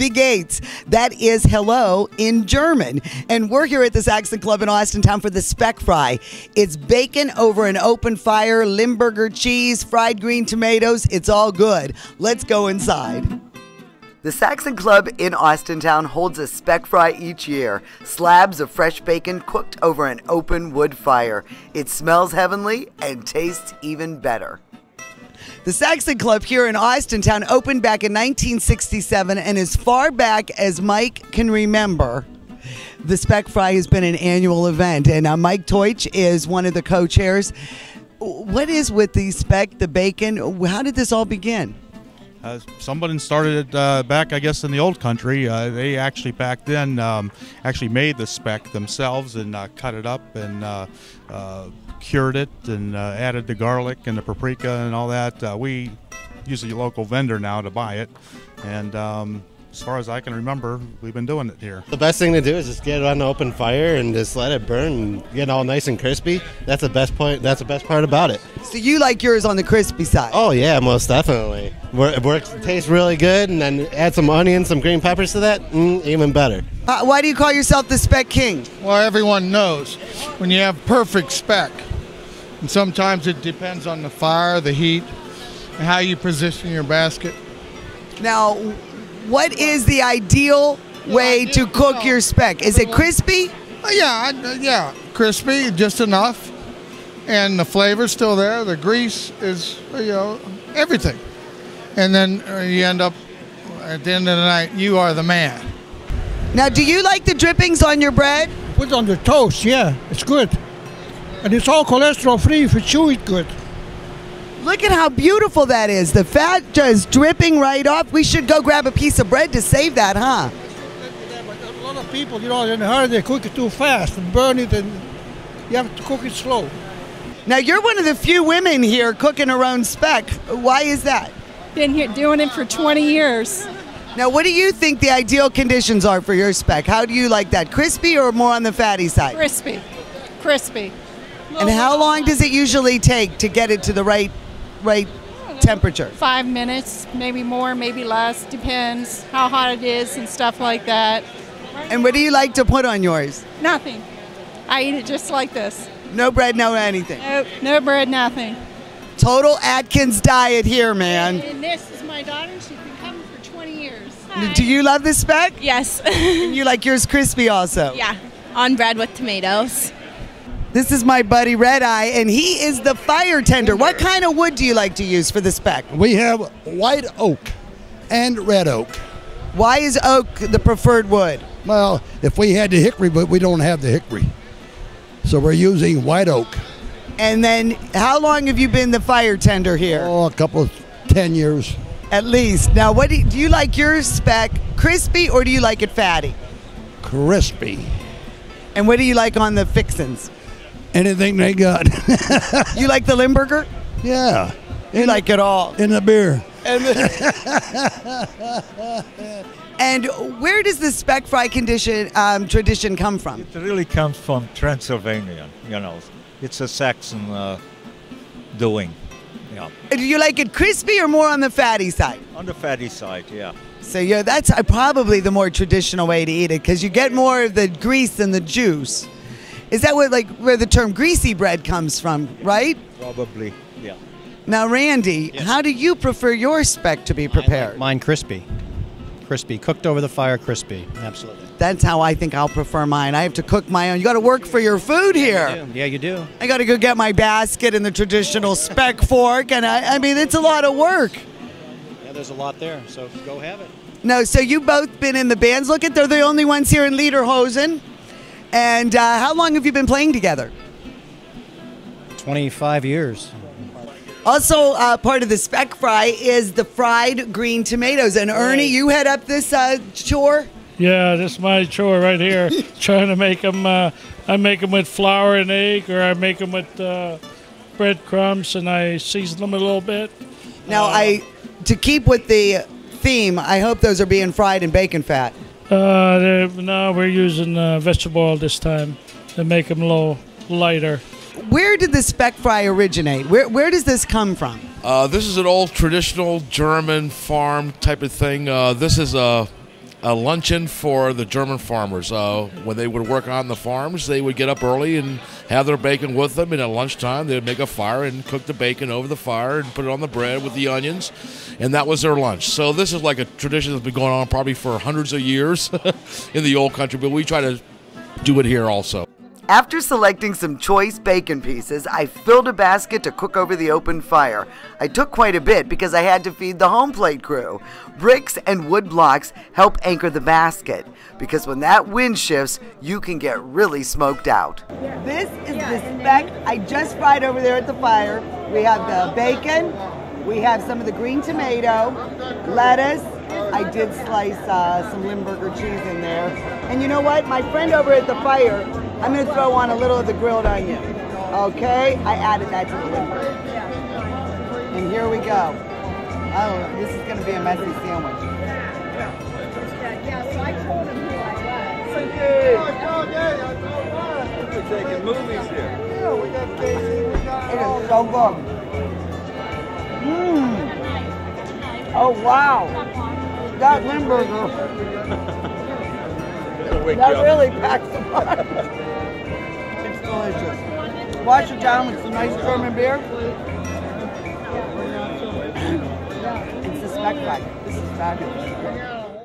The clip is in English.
Wie geht's? That is hello in German. And we're here at the Saxon Club in Austintown for the Speck Fry. It's bacon over an open fire, Limburger cheese, fried green tomatoes. It's all good. Let's go inside. The Saxon Club in Austintown holds a Speck Fry each year. Slabs of fresh bacon cooked over an open wood fire. It smells heavenly and tastes even better. The Saxon Club here in Austintown opened back in 1967, and as far back as Mike can remember, the Speck Fry has been an annual event. And Mike Teutsch is one of the co-chairs. What is with the speck, the bacon? How did this all begin? Somebody started it back, I guess, in the old country. They actually back then actually made the speck themselves and cut it up and cured it and added the garlic and the paprika and all that. We use a local vendor now to buy it, and as far as I can remember, we've been doing it here. The best thing to do is just get it on the open fire and just let it burn and get all nice and crispy. That's the best point. That's the best part about it. So you like yours on the crispy side? Oh yeah, most definitely. It works. It tastes really good, and then add some onions, some green peppers to that, even better. Why do you call yourself the Speck King? Well, everyone knows when you have perfect speck, and sometimes it depends on the fire, the heat, and how you position your basket. Now, what is the ideal way to cook your speck? Is it crispy? Yeah, crispy, just enough, and the flavor's still there. The grease is, everything, and then you end up at the end of the night, you are the man. Now, do you like the drippings on your bread? Put it on the toast, yeah, it's good, and it's all cholesterol free if you chew it good. Look at how beautiful that is. The fat just dripping right off. We should go grab a piece of bread to save that, huh? A lot of people, in a hurry, they cook it too fast and burn it, and you have to cook it slow. Now, you're one of the few women here cooking her own speck. Why is that? Been here doing it for 20 years. Now, what do you think the ideal conditions are for your speck? How do you like that? Crispy or more on the fatty side? Crispy. Crispy. And how long does it usually take to get it to the right temperature? 5 minutes, maybe more, maybe less, depends how hot it is and stuff like that. And what do you like to put on yours? Nothing. I eat it just like this. No bread, no anything? Nope, no bread, nothing. Total Atkins diet here, man. And this is my daughter. She's been coming for 20 years. Hi. Do you love this speck? Yes. And you like yours crispy also? Yeah, on bread with tomatoes. This is my buddy Red Eye, and he is the fire tender. What kind of wood do you like to use for the speck? We have white oak and red oak. Why is oak the preferred wood? Well, if we had the hickory, but we don't have the hickory. So we're using white oak. And then how long have you been the fire tender here? Oh, 10 years. At least. Now, what do you like your speck crispy or do you like it fatty? Crispy. And what do you like on the fixins? Anything they got. You like the Limburger? Yeah. You like it all. In the beer. And where does the Speck Fry tradition come from? It really comes from Transylvania, It's a Saxon doing, yeah. Do you like it crispy or more on the fatty side? On the fatty side, yeah. So yeah, that's probably the more traditional way to eat it because you get more of the grease than the juice. Is that where the term greasy bread comes from, right? Probably, yeah. Now, Randy, Yes. How do you prefer your speck to be prepared? I like mine crispy. Crispy, cooked over the fire, crispy, absolutely. That's how I think I'll prefer mine. I have to cook my own. You got to work for your food here. Yeah, you do. I got to go get my basket and the traditional speck fork, and I mean, it's a lot of work. Yeah, there's a lot there, so go have it. No, so you both been in the bands. Look at, they're the only ones here in Lederhosen. And how long have you been playing together? 25 years. Also, part of the Speck Fry is the fried green tomatoes. And Ernie, you head up this chore? Yeah, this is my chore right here. Trying to make them, I make them with flour and egg, or I make them with breadcrumbs, and I season them a little bit. Now, to keep with the theme, I hope those are being fried in bacon fat. No, we're using vegetable oil this time to make them a little lighter. Where did the Speck Fry originate? Where does this come from? This is an old traditional German farm type of thing. This is a luncheon for the German farmers. When they would work on the farms, they would get up early and have their bacon with them, and at lunchtime they would make a fire and cook the bacon over the fire and put it on the bread with the onions, and that was their lunch. So this is like a tradition that's been going on probably for hundreds of years in the old country, but we try to do it here also. After selecting some choice bacon pieces, I filled a basket to cook over the open fire. I took quite a bit because I had to feed the Homeplate crew. Bricks and wood blocks help anchor the basket because when that wind shifts, you can get really smoked out. This is the speck I just fried over there at the fire. We have the bacon, we have some of the green tomato, lettuce. I did slice some Limburger cheese in there. And you know what? My friend over at the fire, I'm going to throw on a little of the grilled onion. Okay? I added that to the Limburger. And here we go. Oh, this is going to be a messy sandwich. Yeah, well, I told him he like that. We're taking movies here. Yeah, we got Casey, we got it is so good. Oh, wow. That Limburger. That really packs the punch. It's delicious. Wash it down with some nice German beer. It's the Speck Fry. This is fabulous.